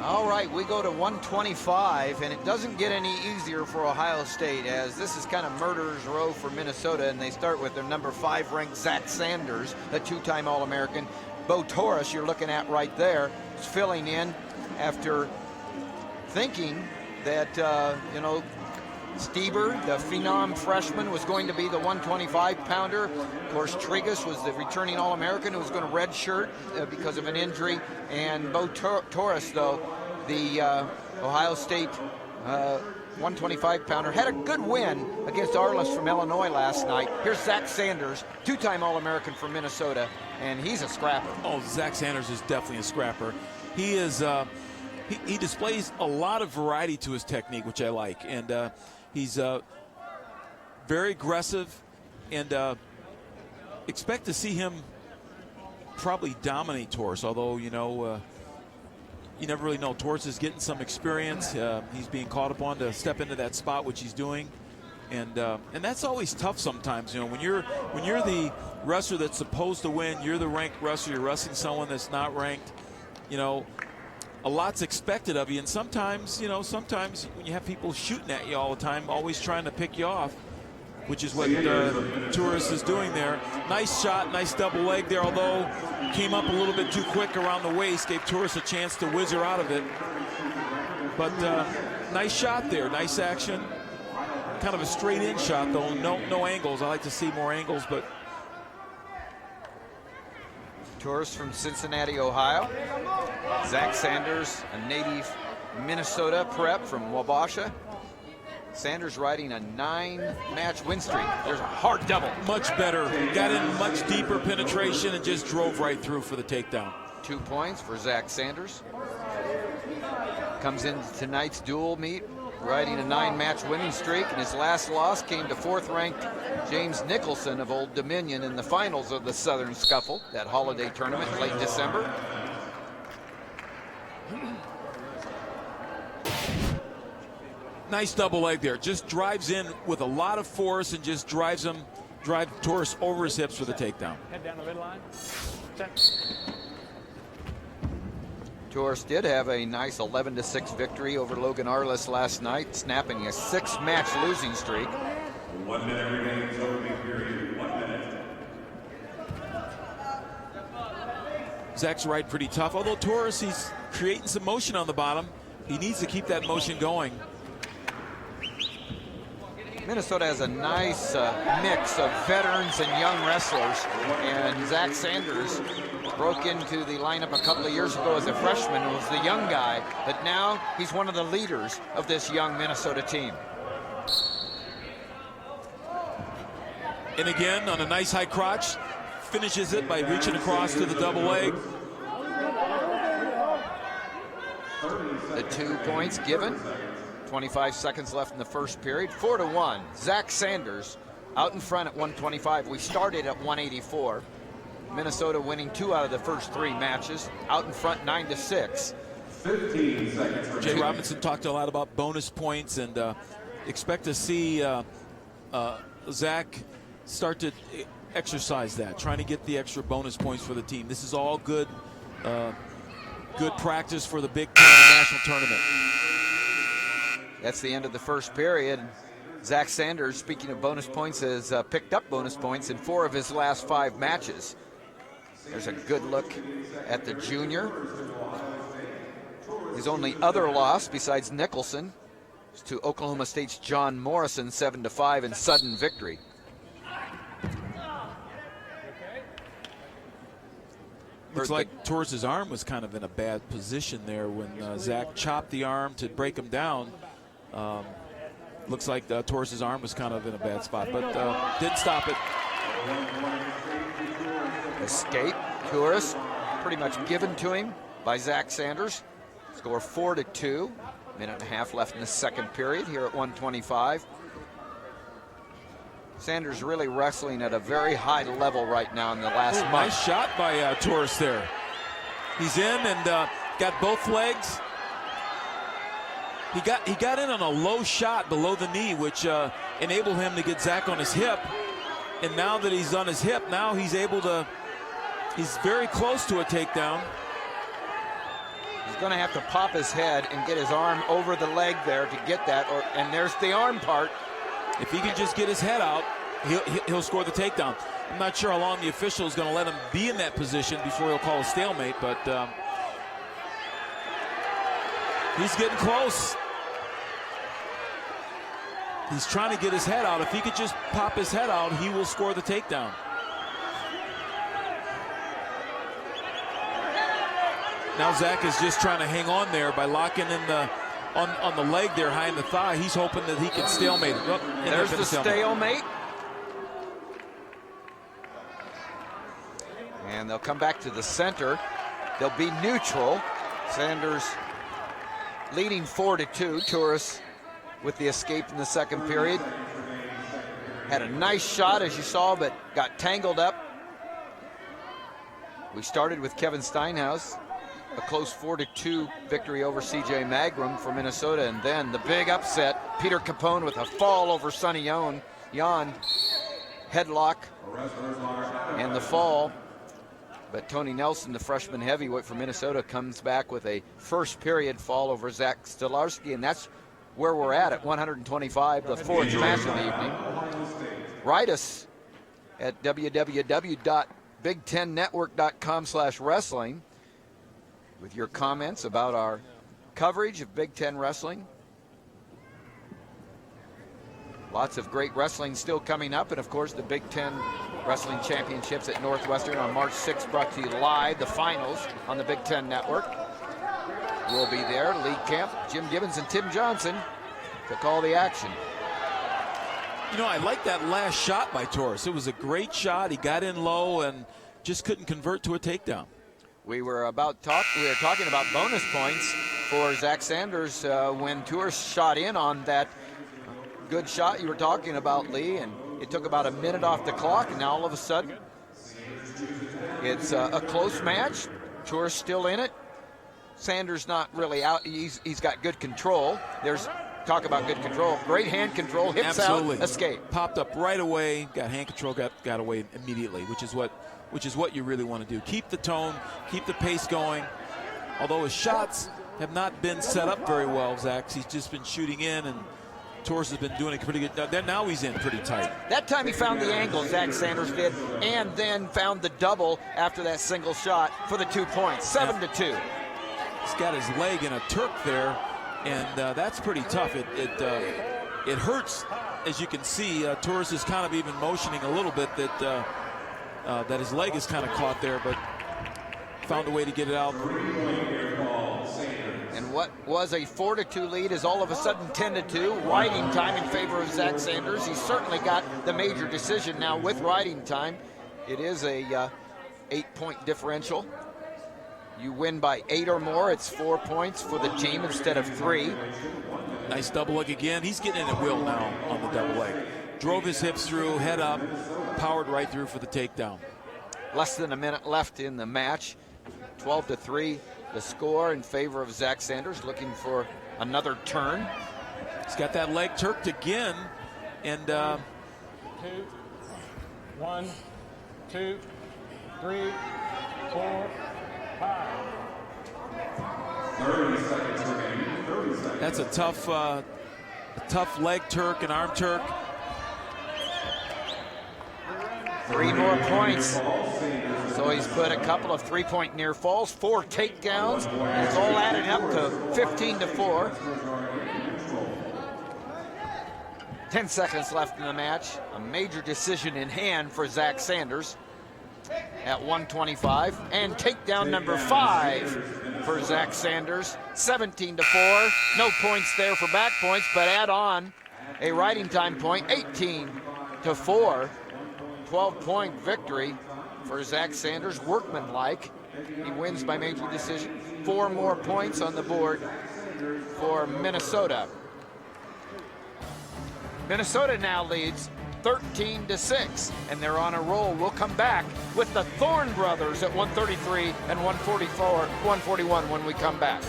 All right, we go to 125, and it doesn't get any easier for Ohio State, as this is kind of murderer's row for Minnesota, and they start with their number 5 ranked Zach Sanders, a 2-time All-American. Bo Touris, you're looking at right there, is filling in after thinking that, Stieber, the phenom freshman, was going to be the 125-pounder. Of course, Trigas was the returning All-American who was going to redshirt because of an injury. And Bo Touris, though, the Ohio State 125-pounder, had a good win against Arliss from Illinois last night. Here's Zach Sanders, 2-time All-American from Minnesota, and he's a scrapper. Oh, Zach Sanders is definitely a scrapper. He is. He displays a lot of variety to his technique, which I like, and he's very aggressive, and expect to see him probably dominate Touris, although, you never really know. Touris is getting some experience. He's being called upon to step into that spot, which he's doing, and that's always tough sometimes. When you're the wrestler that's supposed to win, you're the ranked wrestler, you're wrestling someone that's not ranked, a lot's expected of you, and sometimes when you have people shooting at you all the time, always trying to pick you off, which is what Touris is doing there. Nice shot, nice double leg there, although came up a little bit too quick around the waist, gave Touris a chance to whizzer out of it. But nice shot there, nice action. Kind of a straight in shot though, no angles. I like to see more angles, but Touris from Cincinnati, Ohio. Zach Sanders, a native Minnesota prep from Wabasha. Sanders riding a 9-match win streak. There's a hard double. Much better. Got in much deeper penetration and just drove right through for the takedown. 2 points for Zach Sanders. Comes into tonight's dual meet riding a 9-match winning streak, and his last loss came to 4th-ranked James Nicholson of Old Dominion in the finals of the Southern Scuffle, that holiday tournament in late December. Nice double leg there. Just drives in with a lot of force and just drives Touris over his hips for the takedown. Head down the midline. Touris did have a nice 11-6 victory over Logan Arliss last night, snapping a 6-match losing streak. 1 minute remaining till the period. 1 minute. Zach's right pretty tough, although Touris, he's creating some motion on the bottom. He needs to keep that motion going. Minnesota has a nice mix of veterans and young wrestlers, and Zach Sanders broke into the lineup a couple of years ago as a freshman and was the young guy, but now he's one of the leaders of this young Minnesota team. And again, on a nice high crotch, finishes it by reaching across to the double leg. The 2 points given. 25 seconds left in the first period. 4-1. Zach Sanders out in front at 125. We started at 184. Minnesota winning 2 out of the first 3 matches. Out in front 9-6. 15 seconds. Jay Robinson talked a lot about bonus points, and expect to see Zach start to exercise that, trying to get the extra bonus points for the team. This is all good practice for the Big Ten national tournament. That's the end of the first period. Zach Sanders, speaking of bonus points, has picked up bonus points in 4 of his last 5 matches. There's a good look at the junior. His only other loss besides Nicholson is to Oklahoma State's John Morrison, 7-5 in sudden victory. Looks like Touris' arm was kind of in a bad position there when Zach chopped the arm to break him down. Looks like Touris' arm was kind of in a bad spot, but didn't stop it. Escape, Touris, pretty much given to him by Zach Sanders. Score 4-2. Minute and a half left in the second period here at 125. Sanders really wrestling at a very high level right now in the last month. Nice shot by Touris there. He's in and got both legs. He got in on a low shot below the knee, which enabled him to get Zach on his hip. And now that he's on his hip, now he's able to, he's very close to a takedown. He's going to have to pop his head and get his arm over the leg there to get that. And there's the arm part. If he can just get his head out, he'll score the takedown. I'm not sure how long the official is going to let him be in that position before he'll call a stalemate, but he's getting close. He's trying to get his head out. If he could just pop his head out, he will score the takedown. Now Zach is just trying to hang on there by locking in on the leg there, high in the thigh. He's hoping that he can stalemate it. Oh, there's the stalemate. And they'll come back to the center. They'll be neutral. Sanders leading 4-2. Touris with the escape in the second period. Had a nice shot, as you saw, but got tangled up. We started with Kevin Steinhaus. A close 4-2 victory over C.J. Magrum for Minnesota, and then the big upset, Peter Capone with a fall over Sonny Yon, headlock, and the fall. But Tony Nelson, the freshman heavyweight for Minnesota, comes back with a first period fall over Zach Stolarski, and that's where we're at 125, the fourth match of the evening. Write us at www.big10network.com/wrestling. with your comments about our coverage of Big Ten wrestling. Lots of great wrestling still coming up, and of course the Big Ten Wrestling Championships at Northwestern on March 6th, brought to you live, the finals on the Big Ten Network. We'll be there. Lee Camp, Jim Gibbons, and Tim Johnson to call the action. You know, I like that last shot by Touris. It was a great shot. He got in low and just couldn't convert to a takedown. We were talking about bonus points for Zach Sanders when Touris shot in on that good shot you were talking about, Lee, and it took about a minute off the clock, and now all of a sudden it's a close match. Touris still in it. Sanders not really out. He's got good control. There's talk about good control. Great hand control, hips Absolutely. Out, escape. Popped up right away, got hand control, got away immediately, which is what you really want to do. Keep the tone, keep the pace going. Although his shots have not been set up very well, Zach. He's just been shooting in, and Touris has been doing it pretty good. Now he's in pretty tight. That time he found the angle, Zach Sanders did, and then found the double after that single shot for the 2 points, 7-2. He's got his leg in a Turk there, and that's pretty tough. It hurts, as you can see. Touris is kind of even motioning a little bit that his leg is kind of caught there, but found a way to get it out. And what was a 4-2 lead is all of a sudden 10-2. Riding time in favor of Zach Sanders. He's certainly got the major decision now with riding time. It is a 8-point differential. You win by 8 or more, it's 4 points for the team instead of 3. Nice double leg again. He's getting in at will now on the double leg. Drove his hips through, head up, powered right through for the takedown. Less than a minute left in the match. 12-3 the score in favor of Zach Sanders, looking for another turn. He's got that leg turked again, and 2, 1, 2, 3, 4, 5. 30 seconds remaining. 30 seconds. that's a tough leg turk and arm turk. 3 more points. So he's put a couple of 3-point near falls, 4 takedowns, and it's all added up to 15-4. 10 seconds left in the match. A major decision in hand for Zach Sanders at 125. And takedown number 5 for Zach Sanders, 17-4. No points there for back points, but add on a riding time point, 18-4. 12-point victory for Zach Sanders, workmanlike. He wins by major decision. 4 more points on the board for Minnesota. Minnesota now leads 13-6, and they're on a roll. We'll come back with the Thorne brothers at 133 and 141 when we come back.